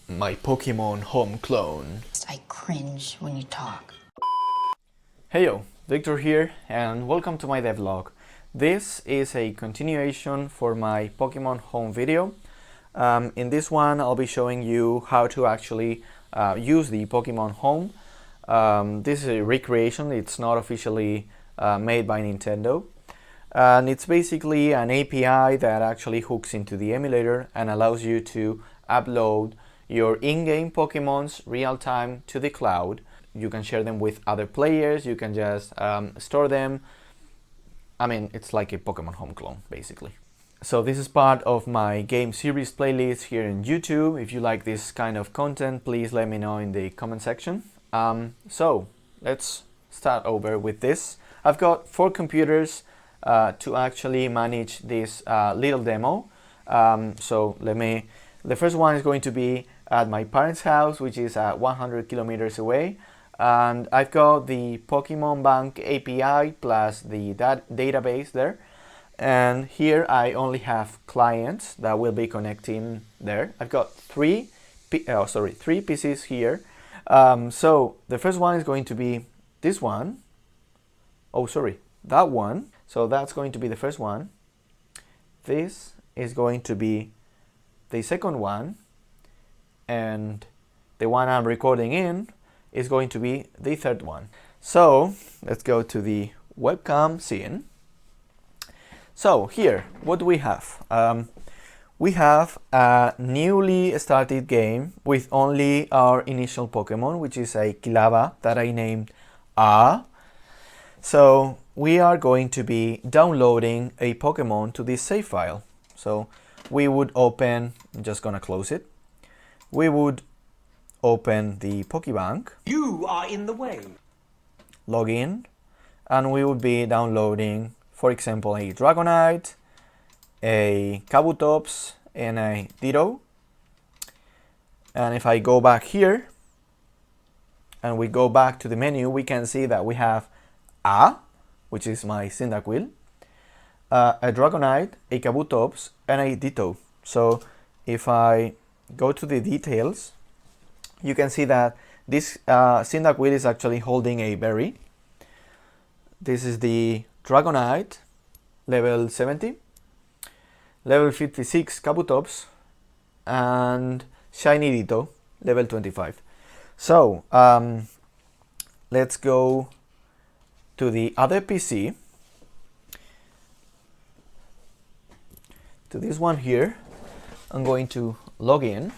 my Pokémon home clone. I cringe when you talk. Heyo, Victor here, and welcome to my devlog. This is a continuation for my Pokémon home video. In this one, I'll be showing you how to actually use the Pokémon home. This is a recreation, it's not officially made by Nintendo. And it's basically an API that actually hooks into the emulator and allows you to upload your in-game Pokémons real-time to the cloud. You can share them with other players, you can just store them. I mean, it's like a Pokémon home clone, basically. So this is part of my game series playlist here in YouTube. If you like this kind of content, please let me know in the comment section. So let's start over with this. I've got 4 computers to actually manage this little demo. The first one is going to be at my parents' house, which is 100 kilometers away. And I've got the Pokemon Bank API plus the database there. And here I only have clients that will be connecting there. I've got three PCs here. So the first one is going to be this one. That one. So that's going to be the first one. This is going to be the second one. And the one I'm recording in is going to be the third one. So let's go to the webcam scene. So here, what do we have? We have a newly started game with only our initial Pokemon, which is a Kilava that I named A. So we are going to be downloading a Pokemon to this save file. So we would open, I'm just gonna close it. We would open the Pokebank. You are in the way. Log in, and we would be downloading, for example, a Dragonite, a Kabutops, and a Ditto. And if I go back here, and we go back to the menu, we can see that we have A, which is my Cyndaquil, a Dragonite, a Kabutops, and a Ditto. So if I go to the details, you can see that this Cyndaquil is actually holding a berry. This is the Dragonite, level 70, level 56 Kabutops, and Shiny Ditto, level 25. So let's go to the other PC, to this one here. I'm going to log in,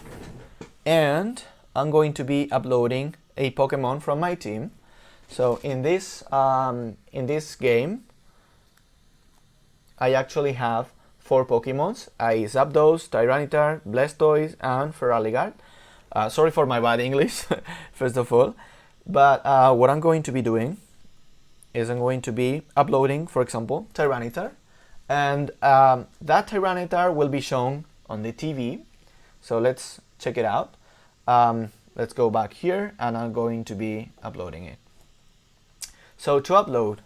and I'm going to be uploading a Pokemon from my team. So in this game, I actually have 4 Pokemons: a Zapdos, Tyranitar, Blastoise, and Feraligatr. Sorry for my bad English, first of all. But what I'm going to be doing is I'm going to be uploading, for example, Tyranitar. And that Tyranitar will be shown on the TV. So let's check it out. Let's go back here, and I'm going to be uploading it. So to upload,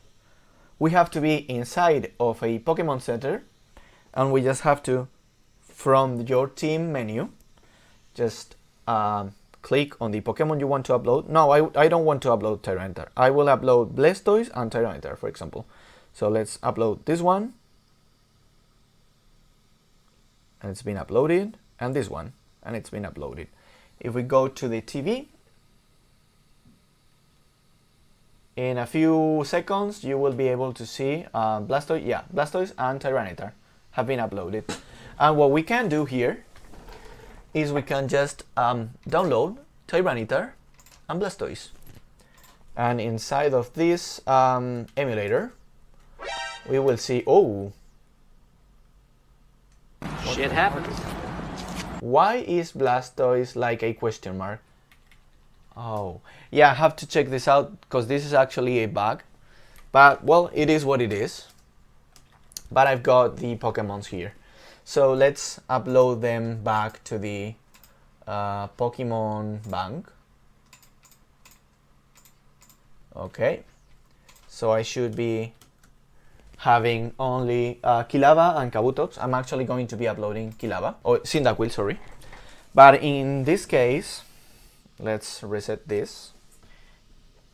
we have to be inside of a Pokemon Center, and we just have to, from your team menu, just click on the Pokemon you want to upload. No, I don't want to upload Tyranitar. I will upload Blastoise and Tyranitar, for example. So let's upload this one, and it's been uploaded, and this one, and it's been uploaded. If we go to the TV, in a few seconds you will be able to see Blastoise and Tyranitar have been uploaded. And what we can do here is we can just download Tyranitar and Blastoise. And inside of this emulator, we will see, Shit happens. why is Blastoise like a question mark? Oh, yeah, I have to check this out because this is actually a bug. But, well, it is what it is. But I've got the Pokemons here. So let's upload them back to the Pokemon Bank. Okay. So I should be having only Kilava and Kabutops. I'm actually going to be uploading Kilava, or Cyndaquil, sorry. But in this case, let's reset this.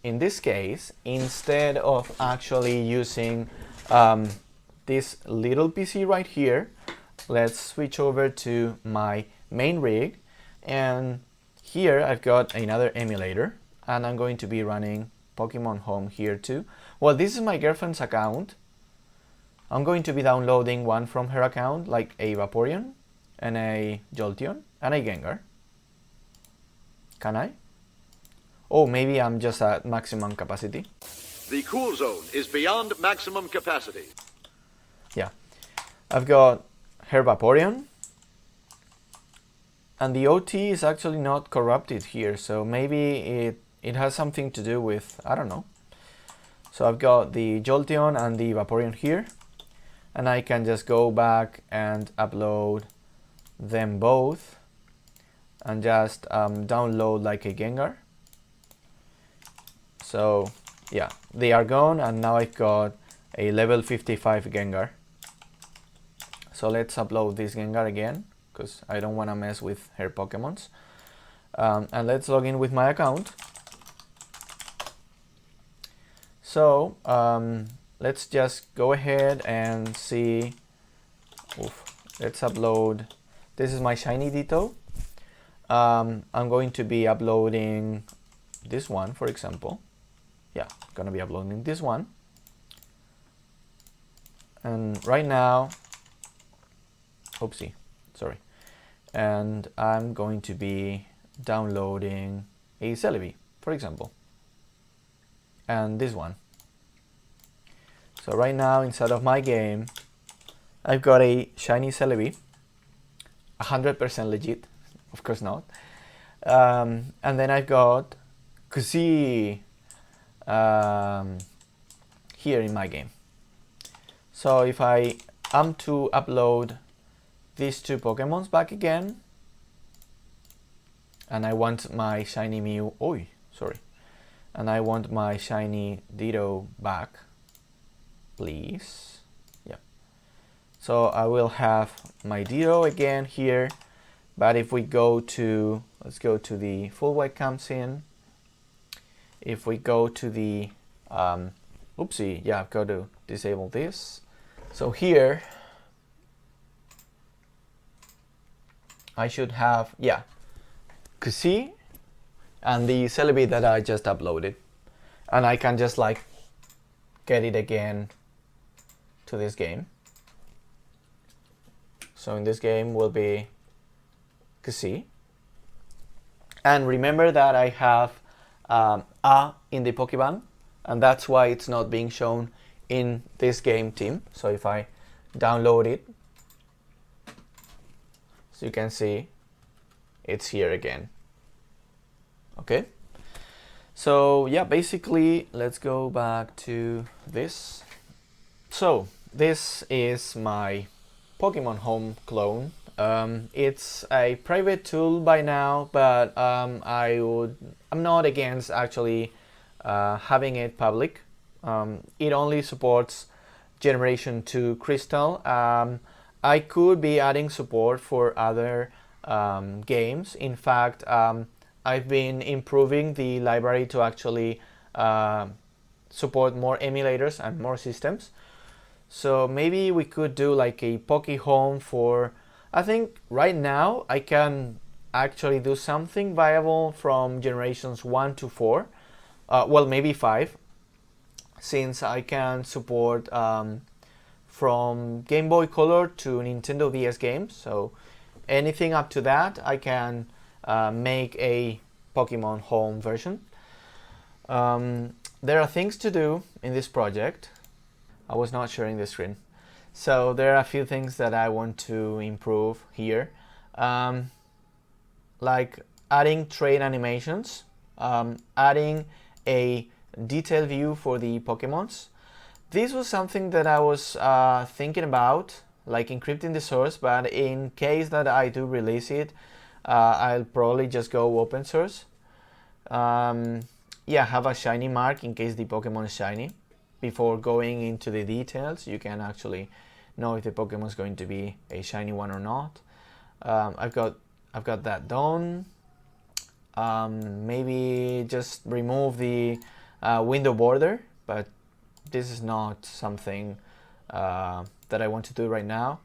In this case, instead of actually using this little PC right here, let's switch over to my main rig, and here I've got another emulator, and I'm going to be running Pokemon Home here too. Well, this is my girlfriend's account. I'm going to be downloading one from her account, like a Vaporeon and a Jolteon and a Gengar. Can I? Oh, maybe I'm just at maximum capacity. The cool zone is beyond maximum capacity. Yeah, I've got her Vaporeon, and the OT is actually not corrupted here, so maybe it has something to do with, I don't know. So I've got the Jolteon and the Vaporeon here, and I can just go back and upload them both and just download like a Gengar. So yeah, they are gone, and now I've got a level 55 Gengar. So let's upload this Gengar again, because I don't want to mess with her Pokemons. And let's log in with my account. So let's just go ahead and see. Let's upload. This is my shiny Ditto. I'm going to be uploading this one, for example. Yeah, I'm gonna be uploading this one. And right now, oopsie, sorry. And I'm going to be downloading a Celebi, for example. And this one. So right now, inside of my game, I've got a shiny Celebi, 100% legit, of course not. And then I've got Kuzi here in my game. So if I am to upload these two Pokemons back again, and I want my shiny Mew, and I want my shiny Ditto back, please. Yeah. So I will have my Ditto again here, but if we go to, let's go to the full webcam scene. If we go to the, oopsie, yeah, I've got to disable this. So here, I should have, yeah, Kuzi and the Celebi that I just uploaded. And I can just like get it again to this game. So in this game will be Kuzi. And remember that I have A in the Pokemon, and that's why it's not being shown in this game team. So if I download it, so you can see it's here again. Okay, so yeah, basically let's go back to this. So this is my Pokemon Home clone. It's a private tool by now, but I'm not against actually having it public. It only supports Generation 2 Crystal. I could be adding support for other games. In fact, I've been improving the library to actually support more emulators and more systems. So maybe we could do like a Poke Home for, I think right now I can actually do something viable from generations 1 to 4. Well, maybe 5, since I can support from Game Boy Color to Nintendo DS games. So anything up to that, I can make a Pokemon Home version. There are things to do in this project. I was not sharing the screen. So there are a few things that I want to improve here. Like adding train animations, adding a detail view for the Pokemons. This was something that I was thinking about, like encrypting the source, but in case that I do release it, I'll probably just go open source. Yeah, have a shiny mark in case the Pokemon is shiny. Before going into the details, you can actually know if the Pokemon is going to be a shiny one or not. I've got I've got that done. Maybe just remove the window border, but this is not something that I want to do right now.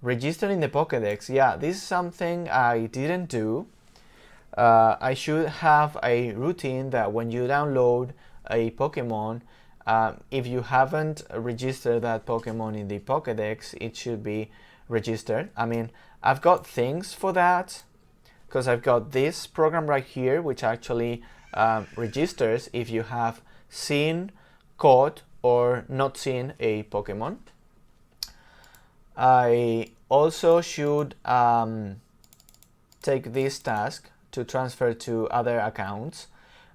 Registering the Pokédex, yeah, this is something I didn't do. I should have a routine that when you download a Pokemon, if you haven't registered that Pokemon in the Pokédex, it should be registered. I mean, I've got things for that, because I've got this program right here, which actually registers if you have seen, caught, or not seen a Pokemon. I also should take this task to transfer to other accounts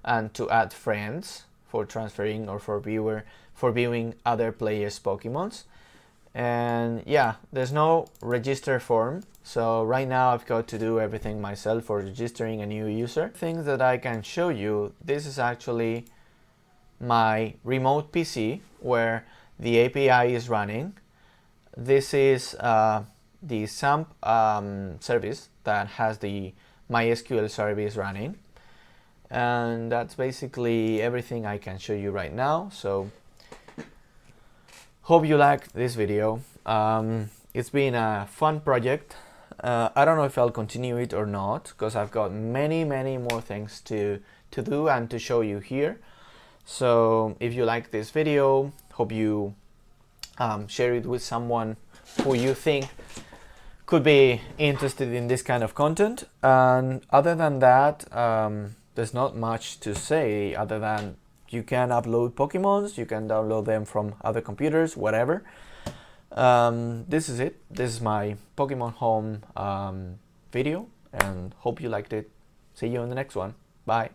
and to add friends for transferring or for viewing other players' Pokemons. And yeah, there's no register form, so right now I've got to do everything myself for registering a new user. Things that I can show you, this is actually my remote PC where the API is running. This is the SAMP service that has the MySQL service running, and that's basically everything I can show you right now. So hope you liked this video. It's been a fun project. I don't know if I'll continue it or not, because I've got many more things to do and to show you here. So if you like this video, hope you share it with someone who you think could be interested in this kind of content. And other than that, there's not much to say other than you can upload Pokemons, you can download them from other computers, whatever. This is it. This is my Pokemon Home video, and hope you liked it. See you in the next one. Bye.